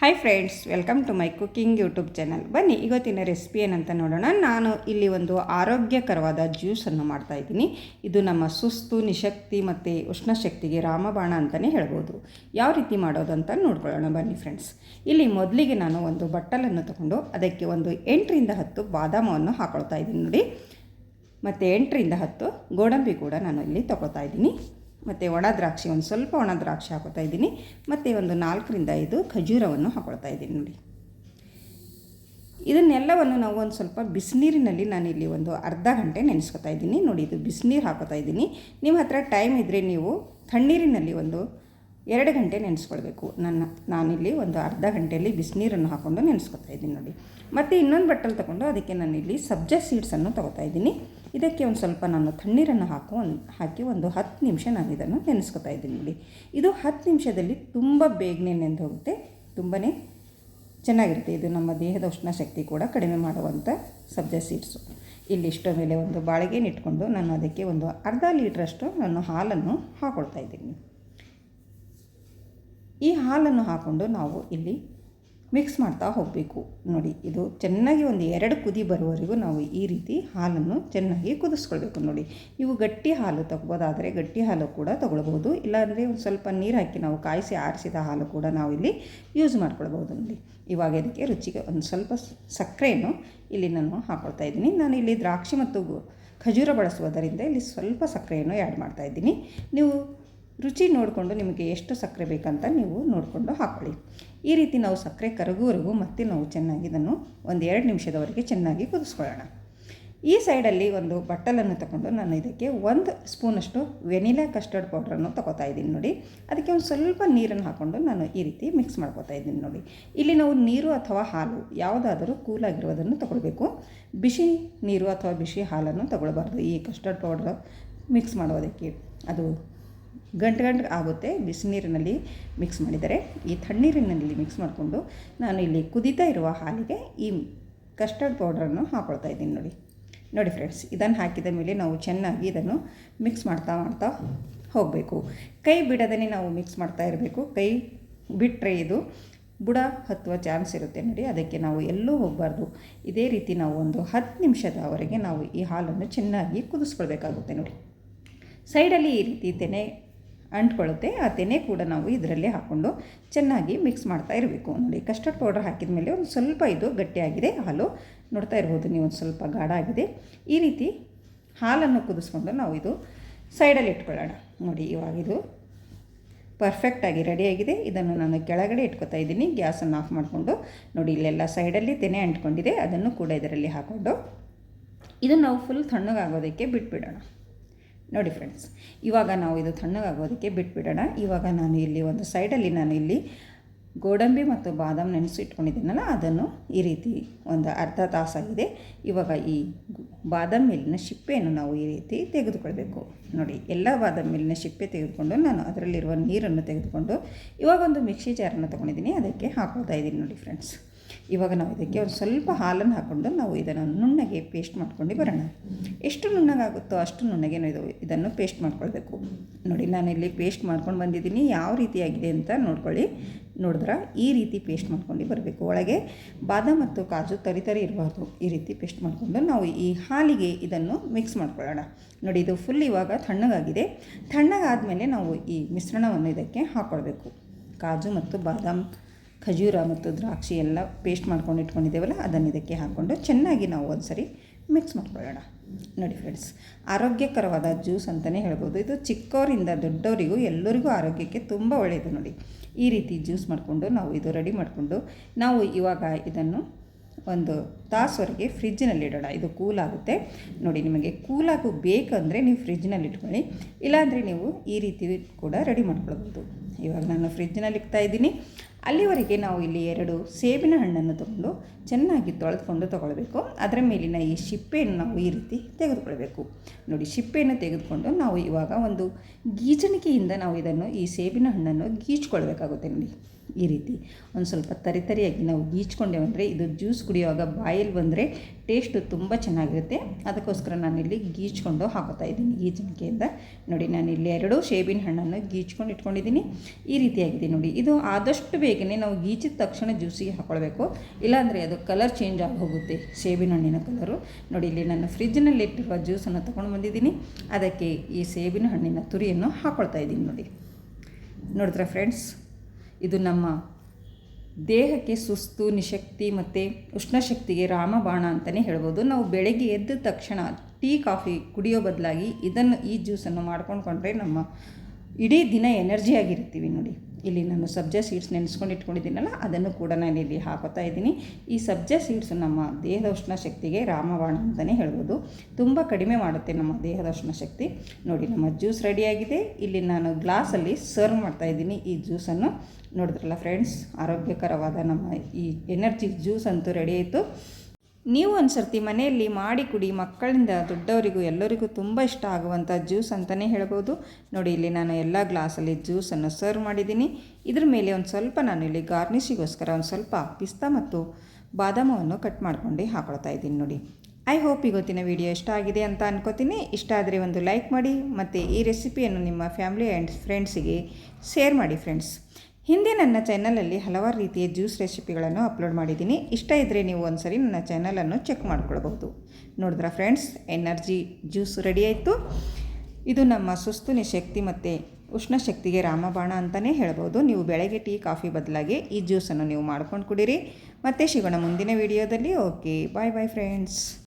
Hi friends, welcome to my cooking YouTube channel. ಬನ್ನಿ ಇವತ್ತಿನ recipe ಏನಂತ ನೋಡೋಣ. ನಾನು ಇಲ್ಲಿ ಒಂದು ಆರೋಗ್ಯಕರವಾದ ಜ್ಯೂಸನ್ನು ಮಾಡ್ತಾಯಿದ್ದೀನಿ. ಇದು ನಮ್ಮ ಸುಸ್ತು, ನಿಶಕ್ತಿ ಮತ್ತು ಉಷ್ಣಶಕ್ತಿಗೆ ರಾಮಬಾಣ ಅಂತಲೇ ಹೇಳ್ಬೋದು. ಯಾವ ರೀತಿ ಮಾಡೋದು ಅಂತ ನೋಡ್ಕೊಳ್ಳೋಣ ಬನ್ನಿ ಫ್ರೆಂಡ್ಸ್. ಇಲ್ಲಿ ಮೊದಲಿಗೆ ನಾನು ಒಂದು ಬಟ್ಟಲನ್ನು ತಗೊಂಡು ಅದಕ್ಕೆ ಒಂದು 8ರಿಂದ 10 ಬಾದಾಮವನ್ನು ಹಾಕೊಳ್ತಾ ಇದ್ದೀನಿ ನೋಡಿ. ಮತ್ತು 8ರಿಂದ 10 ಗೋಡಂಬಿ ಕೂಡ ನಾನು ಇಲ್ಲಿ ತೊಗೊಳ್ತಾ ಇದ್ದೀನಿ. ಮತ್ತು ಒಣ ದ್ರಾಕ್ಷಿ, ಒಂದು ಸ್ವಲ್ಪ ಒಣ ದ್ರಾಕ್ಷಿ ಹಾಕೋತಾ ಇದ್ದೀನಿ. ಮತ್ತು ಒಂದು 4ರಿಂದ 5 ಖಜೂರವನ್ನು ಹಾಕೊಳ್ತಾ ಇದ್ದೀನಿ ನೋಡಿ. ಇದನ್ನೆಲ್ಲವನ್ನು ನಾವು ಒಂದು ಸ್ವಲ್ಪ ಬಿಸಿನೀರಿನಲ್ಲಿ ನಾನಿಲ್ಲಿ ಒಂದು ಅರ್ಧ ಗಂಟೆ ನೆನೆಸ್ಕೊತಾ ಇದ್ದೀನಿ ನೋಡಿ. ಇದು ಬಿಸಿನೀರು ಹಾಕೋತಾ ಇದ್ದೀನಿ. ನಿಮ್ಮ ಹತ್ರ ಟೈಮ್ ಇದ್ದರೆ ನೀವು ತಣ್ಣೀರಿನಲ್ಲಿ ಒಂದು 2 ಗಂಟೆ ನೆನೆಸ್ಕೊಳ್ಬೇಕು. ನಾನಿಲ್ಲಿ ಒಂದು ಅರ್ಧ ಗಂಟೆಯಲ್ಲಿ ಬಿಸಿನೀರನ್ನು ಹಾಕ್ಕೊಂಡು ನೆನೆಸ್ಕೊತಾ ಇದ್ದೀನಿ ನೋಡಿ. ಮತ್ತು ಇನ್ನೊಂದು ಬಟ್ಟಲು ತೊಗೊಂಡು ಅದಕ್ಕೆ ನಾನಿಲ್ಲಿ ಸಬ್ಜಾ ಸೀಡ್ಸನ್ನು ತೊಗೋತಾ ಇದ್ದೀನಿ. ಇದಕ್ಕೆ ಒಂದು ಸ್ವಲ್ಪ ನಾನು ತಣ್ಣೀರನ್ನು ಹಾಕಿ ಒಂದು 10 ನಿಮಿಷ ನಾನು ಇದನ್ನು ನೆನೆಸ್ಕೊತಾ ಇದ್ದೀನಿ ನೋಡಿ. ಇದು 10 ನಿಮಿಷದಲ್ಲಿ ತುಂಬ ಬೇಗನೆ ನೆಂದು ಹೋಗುತ್ತೆ, ತುಂಬಾ ಚೆನ್ನಾಗಿರುತ್ತೆ. ಇದು ನಮ್ಮ ದೇಹದ ಉಷ್ಣಶಕ್ತಿ ಕೂಡ ಕಡಿಮೆ ಮಾಡುವಂಥ ಸಬ್ಜಾ ಸೀಡ್ಸು. ಇಲ್ಲಿ ಇಷ್ಟೋ ಮೇಲೆ ಒಂದು ಬಾಳಿಗೆನ ಇಟ್ಕೊಂಡು ನಾನು ಅದಕ್ಕೆ ಒಂದು ಅರ್ಧ ಲೀಟ್ರಷ್ಟು ನಾನು ಹಾಲನ್ನು ಹಾಕ್ಕೊಳ್ತಾ ಇದ್ದೀನಿ. ಈ ಹಾಲನ್ನು ಹಾಕ್ಕೊಂಡು ನಾವು ಇಲ್ಲಿ ಮಿಕ್ಸ್ ಮಾಡ್ತಾ ಹೋಗಬೇಕು ನೋಡಿ. ಇದು ಚೆನ್ನಾಗಿ ಒಂದು 2 ಕುದಿ ಬರುವವರೆಗೂ ನಾವು ಈ ರೀತಿ ಹಾಲನ್ನು ಚೆನ್ನಾಗಿ ಕುದಿಸ್ಕೊಳ್ಬೇಕು ನೋಡಿ. ಇವು ಗಟ್ಟಿ ಹಾಲು ತಗೋಬೋದಾದರೆ ಗಟ್ಟಿ ಹಾಲು ಕೂಡ ತೊಗೊಳ್ಬೋದು, ಇಲ್ಲಾಂದರೆ ಒಂದು ಸ್ವಲ್ಪ ನೀರು ಹಾಕಿ ನಾವು ಕಾಯಿಸಿ ಆರಿಸಿದ ಹಾಲು ಕೂಡ ನಾವು ಇಲ್ಲಿ ಯೂಸ್ ಮಾಡ್ಕೊಳ್ಬೋದು ನೋಡಿ. ಇವಾಗ ಇದಕ್ಕೆ ರುಚಿಗೆ ಒಂದು ಸ್ವಲ್ಪ ಸಕ್ಕರೆಯನ್ನು ಇಲ್ಲಿ ನಾನು ಹಾಕ್ಕೊಳ್ತಾ ಇದ್ದೀನಿ. ನಾನು ಇಲ್ಲಿ ದ್ರಾಕ್ಷಿ ಮತ್ತು ಖಜೂರ ಬಳಸುವುದರಿಂದ ಇಲ್ಲಿ ಸ್ವಲ್ಪ ಸಕ್ಕರೆಯನ್ನು ಆ್ಯಡ್ ಮಾಡ್ತಾಯಿದ್ದೀನಿ. ನೀವು ರುಚಿ ನೋಡಿಕೊಂಡು ನಿಮಗೆ ಎಷ್ಟು ಸಕ್ಕರೆ ಬೇಕಂತ ನೀವು ನೋಡಿಕೊಂಡು ಹಾಕ್ಕೊಳ್ಳಿ. ಈ ರೀತಿ ನಾವು ಸಕ್ಕರೆ ಕರಗುವವರೆಗೂ ಮತ್ತೆ ನಾವು ಚೆನ್ನಾಗಿ ಇದನ್ನು ಒಂದು 2 ನಿಮಿಷದವರೆಗೆ ಚೆನ್ನಾಗಿ ಕುದಿಸ್ಕೊಳ್ಳೋಣ. ಈ ಸೈಡಲ್ಲಿ ಒಂದು ಬಟ್ಟಲನ್ನು ತಗೊಂಡು ನಾನು ಇದಕ್ಕೆ 1 ಸ್ಪೂನಷ್ಟು ವೆನಿಲಾ ಕಸ್ಟರ್ಡ್ ಪೌಡ್ರನ್ನು ತೊಗೋತಾ ಇದ್ದೀನಿ ನೋಡಿ. ಅದಕ್ಕೆ ಒಂದು ಸ್ವಲ್ಪ ನೀರನ್ನು ಹಾಕ್ಕೊಂಡು ನಾನು ಈ ರೀತಿ ಮಿಕ್ಸ್ ಮಾಡ್ಕೊತಾ ಇದ್ದೀನಿ ನೋಡಿ. ಇಲ್ಲಿ ನಾವು ನೀರು ಅಥವಾ ಹಾಲು ಯಾವುದಾದರೂ ಕೂಲಾಗಿರೋದನ್ನು ತೊಗೊಳ್ಬೇಕು. ಬಿಸಿ ನೀರು ಅಥವಾ ಬಿಸಿ ಹಾಲನ್ನು ತೊಗೊಳ್ಬಾರ್ದು. ಈ ಕಸ್ಟರ್ಡ್ ಪೌಡ್ರ್ ಮಿಕ್ಸ್ ಮಾಡೋದಕ್ಕೆ ಅದು ಗಂಟು ಆಗುತ್ತೆ. ಬಿಸಿನೀರಿನಲ್ಲಿ ಮಿಕ್ಸ್ ಮಾಡಿದರೆ ಈ ತಣ್ಣೀರಿನಲ್ಲಿ ಮಿಕ್ಸ್ ಮಾಡಿಕೊಂಡು ನಾನು ಇಲ್ಲಿ ಕುದೀತಾ ಇರುವ ಹಾಲಿಗೆ ಈ ಕಸ್ಟರ್ಡ್ ಪೌಡ್ರನ್ನು ಹಾಕ್ಕೊಳ್ತಾ ಇದ್ದೀನಿ ನೋಡಿ ಫ್ರೆಂಡ್ಸ್. ಇದನ್ನು ಹಾಕಿದ ಮೇಲೆ ನಾವು ಚೆನ್ನಾಗಿ ಇದನ್ನು ಮಿಕ್ಸ್ ಮಾಡ್ತಾ ಹೋಗಬೇಕು. ಕೈ ಬಿಡದೇ ನಾವು ಮಿಕ್ಸ್ ಮಾಡ್ತಾ ಇರಬೇಕು. ಕೈ ಬಿಟ್ಟರೆ ಇದು ಬುಡ ಹತ್ತುವ ಚಾನ್ಸ್ ಇರುತ್ತೆ ನೋಡಿ. ಅದಕ್ಕೆ ನಾವು ಎಲ್ಲೂ ಹೋಗಬಾರ್ದು. ಇದೇ ರೀತಿ ನಾವು ಒಂದು 10 ನಿಮಿಷದವರೆಗೆ ನಾವು ಈ ಹಾಲನ್ನು ಚೆನ್ನಾಗಿ ಕುದಿಸ್ಕೊಳ್ಬೇಕಾಗುತ್ತೆ ನೋಡಿ. ಸೈಡಲ್ಲಿ ಈ ರೀತಿ ತೆನೆ ಅಂಟ್ಕೊಳ್ಳುತ್ತೆ. ಆ ತೆನೆ ಕೂಡ ನಾವು ಇದರಲ್ಲಿ ಹಾಕ್ಕೊಂಡು ಚೆನ್ನಾಗಿ ಮಿಕ್ಸ್ ಮಾಡ್ತಾ ಇರಬೇಕು ನೋಡಿ. ಕಸ್ಟರ್ಡ್ ಪೌಡರ್ ಹಾಕಿದ ಮೇಲೆ ಒಂದು ಸ್ವಲ್ಪ ಇದು ಗಟ್ಟಿಯಾಗಿದೆ ಹಾಲು, ನೋಡ್ತಾ ಇರ್ಬೋದು ನೀವು, ಒಂದು ಸ್ವಲ್ಪ ಗಾಢ ಆಗಿದೆ. ಈ ರೀತಿ ಹಾಲನ್ನು ಕುದಿಸ್ಕೊಂಡು ನಾವು ಇದು ಸೈಡಲ್ಲಿ ಇಟ್ಕೊಳ್ಳೋಣ ನೋಡಿ. ಇವಾಗ ಇದು ಪರ್ಫೆಕ್ಟಾಗಿ ರೆಡಿಯಾಗಿದೆ. ಇದನ್ನು ನಾನು ಕೆಳಗಡೆ ಇಟ್ಕೊತಾ ಇದ್ದೀನಿ. ಗ್ಯಾಸನ್ನು ಆಫ್ ಮಾಡಿಕೊಂಡು ನೋಡಿ, ಇಲ್ಲೆಲ್ಲ ಸೈಡಲ್ಲಿ ತೆನೆ ಅಂಟ್ಕೊಂಡಿದೆ, ಅದನ್ನು ಕೂಡ ಇದರಲ್ಲಿ ಹಾಕ್ಕೊಂಡು ಇದು ನಾವು ಫುಲ್ ತಣ್ಣಗಾಗೋದಕ್ಕೆ ಬಿಟ್ಬಿಡೋಣ ನೋಡಿ ಫ್ರೆಂಡ್ಸ್. ಇವಾಗ ನಾವು ಇದು ತಣ್ಣಗಾಗೋದಕ್ಕೆ ಬಿಟ್ಬಿಡೋಣ. ಇವಾಗ ನಾನು ಇಲ್ಲಿ ಒಂದು ಸೈಡಲ್ಲಿ ನಾನು ಇಲ್ಲಿ ಗೋಡಂಬಿ ಮತ್ತು ಬಾದಾಮ್ ನೆನೆಸಿಟ್ಕೊಂಡಿದ್ದೀನಲ್ಲ, ಅದನ್ನು ಈ ರೀತಿ ಒಂದು ಅರ್ಧ ತಾಸಾಗಿದೆ. ಇವಾಗ ಈ ಬಾದಾಮ್ ಮೇಲಿನ ಸಿಪ್ಪೆಯನ್ನು ನಾವು ಈ ರೀತಿ ತೆಗೆದುಕೊಳ್ಬೇಕು ನೋಡಿ. ಎಲ್ಲ ಬಾದಾಮ್ ಮೇಲಿನ ಸಿಪ್ಪೆ ತೆಗೆದುಕೊಂಡು ನಾನು ಅದರಲ್ಲಿರುವ ನೀರನ್ನು ತೆಗೆದುಕೊಂಡು ಇವಾಗ ಒಂದು ಮಿಕ್ಸಿ ಜಾರನ್ನು ತೊಗೊಂಡಿದ್ದೀನಿ, ಅದಕ್ಕೆ ಹಾಕ್ಕೊಳ್ತಾ ಇದ್ದೀನಿ ನೋಡಿ ಫ್ರೆಂಡ್ಸ್. ಇವಾಗ ನಾವು ಇದಕ್ಕೆ ಒಂದು ಸ್ವಲ್ಪ ಹಾಲನ್ನು ಹಾಕ್ಕೊಂಡು ನಾವು ಇದನ್ನು ನುಣ್ಣಗೆ ಪೇಸ್ಟ್ ಮಾಡ್ಕೊಂಡು ಬರೋಣ. ಎಷ್ಟು ನುಣ್ಣಗಾಗುತ್ತೋ ಅಷ್ಟು ನುಣ್ಣಗೆ ಇದನ್ನು ಪೇಸ್ಟ್ ಮಾಡ್ಕೊಳ್ಬೇಕು ನೋಡಿ. ನಾನಿಲ್ಲಿ ಪೇಸ್ಟ್ ಮಾಡ್ಕೊಂಡು ಬಂದಿದ್ದೀನಿ. ಯಾವ ರೀತಿಯಾಗಿದೆ ಅಂತ ನೋಡಿದ್ರೆ ಈ ರೀತಿ ಪೇಸ್ಟ್ ಮಾಡ್ಕೊಂಡು ಬರಬೇಕು. ಒಳಗೆ ಬಾದಾಮ್ ಮತ್ತು ಕಾಜು ತರಿ ಇರಬಾರ್ದು. ಈ ರೀತಿ ಪೇಸ್ಟ್ ಮಾಡಿಕೊಂಡು ನಾವು ಈ ಹಾಲಿಗೆ ಇದನ್ನು ಮಿಕ್ಸ್ ಮಾಡ್ಕೊಳ್ಳೋಣ ನೋಡಿ. ಇದು ಫುಲ್ ಇವಾಗ ತಣ್ಣಗಾಗಿದೆ. ತಣ್ಣಗಾದಮೇಲೆ ನಾವು ಈ ಮಿಶ್ರಣವನ್ನು ಇದಕ್ಕೆ ಹಾಕ್ಕೊಳ್ಬೇಕು. ಕಾಜು ಮತ್ತು ಬಾದಾಮ್, ಖಜೂರ ಮತ್ತು ದ್ರಾಕ್ಷಿ ಎಲ್ಲ ಪೇಸ್ಟ್ ಮಾಡ್ಕೊಂಡು ಇಟ್ಕೊಂಡಿದ್ದೇವಲ್ಲ, ಅದನ್ನು ಇದಕ್ಕೆ ಹಾಕ್ಕೊಂಡು ಚೆನ್ನಾಗಿ ನಾವು ಒಂದು ಸರಿ ಮಿಕ್ಸ್ ಮಾಡ್ಕೊಳ್ಳೋಣ ನೋಡಿ ಫ್ರೆಂಡ್ಸ್. ಆರೋಗ್ಯಕರವಾದ ಜ್ಯೂಸ್ ಅಂತಲೇ ಹೇಳ್ಬೋದು. ಇದು ಚಿಕ್ಕವರಿಂದ ದೊಡ್ಡವರಿಗೂ ಎಲ್ಲರಿಗೂ ಆರೋಗ್ಯಕ್ಕೆ ತುಂಬ ಒಳ್ಳೆಯದು ನೋಡಿ. ಈ ರೀತಿ ಜ್ಯೂಸ್ ಮಾಡಿಕೊಂಡು ನಾವು ಇದು ರೆಡಿ ಮಾಡಿಕೊಂಡು ನಾವು ಇವಾಗ ಇದನ್ನು ಒಂದು ತಾಸುವರೆಗೆ ಫ್ರಿಜ್ಜಿನಲ್ಲಿ ಇಡೋಣ. ಇದು ಕೂಲಾಗುತ್ತೆ ನೋಡಿ. ನಿಮಗೆ ಕೂಲಾಗು ಬೇಕಂದರೆ ನೀವು ಫ್ರಿಜ್ಜಿನಲ್ಲಿ ಇಟ್ಕೊಳ್ಳಿ, ಇಲ್ಲಾಂದರೆ ನೀವು ಈ ರೀತಿ ಕೂಡ ರೆಡಿ ಮಾಡ್ಕೊಳ್ಬೋದು. ಇವಾಗ ನಾನು ಫ್ರಿಜ್ಜಿನಲ್ಲಿ ಇಡ್ತಾ ಇದ್ದೀನಿ. ಅಲ್ಲಿವರೆಗೆ ನಾವು ಇಲ್ಲಿ 2 ಸೇಬಿನ ಹಣ್ಣನ್ನು ತಗೊಂಡು ಚೆನ್ನಾಗಿ ತೊಳೆದುಕೊಂಡು ತೊಗೊಳ್ಬೇಕು. ಅದರ ಮೇಲಿನ ಈ ಸಿಪ್ಪೆಯನ್ನು ನಾವು ಈ ರೀತಿ ತೆಗೆದುಕೊಳ್ಬೇಕು ನೋಡಿ. ಸಿಪ್ಪೆಯನ್ನು ತೆಗೆದುಕೊಂಡು ನಾವು ಇವಾಗ ಒಂದು ಗೀಚಣಿಕೆಯಿಂದ ನಾವು ಈ ಸೇಬಿನ ಹಣ್ಣನ್ನು ಗೀಚ್ಕೊಳ್ಬೇಕಾಗುತ್ತೆ ನೋಡಿ. ಈ ರೀತಿ ಒಂದು ಸ್ವಲ್ಪ ತರಿಯಾಗಿ ನಾವು ಗೀಚ್ಕೊಂಡೇವಂದರೆ ಇದು ಜ್ಯೂಸ್ ಕುಡಿಯುವಾಗ ಬಾಯಲ್ಲಿ ಬಂದರೆ ಟೇಸ್ಟು ತುಂಬ ಚೆನ್ನಾಗಿರುತ್ತೆ. ಅದಕ್ಕೋಸ್ಕರ ನಾನಿಲ್ಲಿ ಗೀಚ್ಕೊಂಡು ಹಾಕೋತಾ ಇದ್ದೀನಿ ಗೀಚಣಿಕೆಯಿಂದ. ನೋಡಿ ನಾನಿಲ್ಲಿ 2 ಸೇಬಿನ ಹಣ್ಣನ್ನು ಗೀಚ್ಕೊಂಡು ಇಟ್ಕೊಂಡಿದ್ದೀನಿ. ಈ ರೀತಿಯಾಗಿದೆ ನೋಡಿ. ಇದು ಆದಷ್ಟು ಬೇಗನೆ ನಾವು ಗೀಚಿದ ತಕ್ಷಣ ಜ್ಯೂಸಿಗೆ ಹಾಕ್ಕೊಳ್ಬೇಕು, ಇಲ್ಲಾಂದರೆ ಅದು ಕಲರ್ ಚೇಂಜ್ ಆಗಿ ಹೋಗುತ್ತೆ ಸೇಬಿನ ಹಣ್ಣಿನ ಕಲರು. ನೋಡಿ ಇಲ್ಲಿ ನಾನು ಫ್ರಿಜ್ನಲ್ಲಿಟ್ಟಿರುವ ಜ್ಯೂಸನ್ನು ತೊಗೊಂಡು ಬಂದಿದ್ದೀನಿ. ಅದಕ್ಕೆ ಈ ಸೇಬಿನ ಹಣ್ಣಿನ ತುರಿಯನ್ನು ಹಾಕ್ಕೊಳ್ತಾ ಇದ್ದೀನಿ. ನೋಡಿದ್ರೆ ಫ್ರೆಂಡ್ಸ್, ಇದು ನಮ್ಮ ದೇಹಕ್ಕೆ ಸುಸ್ತು, ನಿಶಕ್ತಿ ಮತ್ತು ಉಷ್ಣಶಕ್ತಿಗೆ ರಾಮಬಾಣ ಅಂತಲೇ ಹೇಳ್ಬೋದು. ನಾವು ಬೆಳಗ್ಗೆ ಎದ್ದ ತಕ್ಷಣ ಟೀ ಕಾಫಿ ಕುಡಿಯೋ ಬದಲಾಗಿ ಈ ಜ್ಯೂಸನ್ನು ಮಾಡ್ಕೊಂಡ್ರೆ ನಮ್ಮ ಇಡೀ ದಿನ ಎನರ್ಜಿಯಾಗಿರ್ತೀವಿ. ನೋಡಿ ಇಲ್ಲಿ ನಾನು ಸಬ್ಜಾ ಸೀಡ್ಸ್ ನೆನೆಸ್ಕೊಂಡು ಇಟ್ಕೊಂಡಿದ್ದೀನಲ್ಲ, ಅದನ್ನು ಕೂಡ ನಾನಿಲ್ಲಿ ಹಾಕೋತಾ ಇದ್ದೀನಿ. ಈ ಸಬ್ಜಾ ಸೀಡ್ಸು ನಮ್ಮ ದೇಹದ ಉಷ್ಣಶಕ್ತಿಗೆ ರಾಮಬಾಣ ಅಂತಲೇ ಹೇಳ್ಬೋದು. ತುಂಬ ಕಡಿಮೆ ಮಾಡುತ್ತೆ ನಮ್ಮ ದೇಹದ ಉಷ್ಣಶಕ್ತಿ. ನೋಡಿ ನಮ್ಮ ಜ್ಯೂಸ್ ರೆಡಿಯಾಗಿದೆ. ಇಲ್ಲಿ ನಾನು ಗ್ಲಾಸಲ್ಲಿ ಸರ್ವ್ ಮಾಡ್ತಾಯಿದ್ದೀನಿ ಈ ಜ್ಯೂಸನ್ನು. ನೋಡಿದ್ರಲ್ಲ ಫ್ರೆಂಡ್ಸ್, ಆರೋಗ್ಯಕರವಾದ ನಮ್ಮ ಈ ಎನರ್ಜಿ ಜ್ಯೂಸ್ ಅಂತೂ ರೆಡಿ ಆಯಿತು. ನೀವು ಒಂದು ಸರ್ತಿ ಮನೆಯಲ್ಲಿ ಮಾಡಿ ಕುಡಿ. ಮಕ್ಕಳಿಂದ ದೊಡ್ಡವರಿಗೂ ಎಲ್ಲರಿಗೂ ತುಂಬ ಇಷ್ಟ ಆಗುವಂಥ ಜ್ಯೂಸ್ ಅಂತಲೇ ಹೇಳ್ಬೋದು. ನೋಡಿ ಇಲ್ಲಿ ನಾನು ಎಲ್ಲ ಗ್ಲಾಸಲ್ಲಿ ಜ್ಯೂಸನ್ನು ಸರ್ವ್ ಮಾಡಿದ್ದೀನಿ. ಇದ್ರ ಮೇಲೆ ಒಂದು ಸ್ವಲ್ಪ ನಾನಿಲ್ಲಿ ಗಾರ್ನಿಷಿಗೋಸ್ಕರ ಒಂದು ಸ್ವಲ್ಪ ಪಿಸ್ತಾ ಮತ್ತು ಬಾದಾಮವನ್ನು ಕಟ್ ಮಾಡ್ಕೊಂಡು ಹಾಕೊಳ್ತಾ ಇದ್ದೀನಿ. ನೋಡಿ, ಐ ಹೋಪ್ ಇವತ್ತಿನ ವಿಡಿಯೋ ಇಷ್ಟ ಆಗಿದೆ ಅಂತ ಅನ್ಕೋತೀನಿ. ಇಷ್ಟ ಆದರೆ ಒಂದು ಲೈಕ್ ಮಾಡಿ ಮತ್ತು ಈ ರೆಸಿಪಿಯನ್ನು ನಿಮ್ಮ ಫ್ಯಾಮಿಲಿ ಆ್ಯಂಡ್ ಫ್ರೆಂಡ್ಸಿಗೆ ಶೇರ್ ಮಾಡಿ ಫ್ರೆಂಡ್ಸ್. ಹಿಂದೆ ನನ್ನ ಚಾನಲಲ್ಲಿ ಹಲವಾರು ರೀತಿಯ ಜ್ಯೂಸ್ ರೆಸಿಪಿಗಳನ್ನು ಅಪ್ಲೋಡ್ ಮಾಡಿದ್ದೀನಿ. ಇಷ್ಟ ಇದ್ದರೆ ನೀವು ಒಂದು ಸರಿ ನನ್ನ ಚಾನಲನ್ನು ಚೆಕ್ ಮಾಡ್ಕೊಳ್ಬಹುದು. ನೋಡಿದ್ರಾ ಫ್ರೆಂಡ್ಸ್, ಎನರ್ಜಿ ಜ್ಯೂಸ್ ರೆಡಿ ಆಯಿತು. ಇದು ನಮ್ಮ ಸುಸ್ತು, ನಿಶಕ್ತಿ ಮತ್ತು ಉಷ್ಣಶಕ್ತಿಗೆ ರಾಮಬಾಣ ಅಂತಲೇ ಹೇಳ್ಬೋದು. ನೀವು ಬೆಳಗ್ಗೆ ಟೀ ಕಾಫಿ ಬದಲಾಗಿ ಈ ಜ್ಯೂಸನ್ನು ನೀವು ಮಾಡ್ಕೊಂಡು ಕುಡೀರಿ. ಮತ್ತೆ ಸಿಗೋಣ ಮುಂದಿನ ವಿಡಿಯೋದಲ್ಲಿ. ಓಕೆ, ಬಾಯ್ ಬಾಯ್ ಫ್ರೆಂಡ್ಸ್.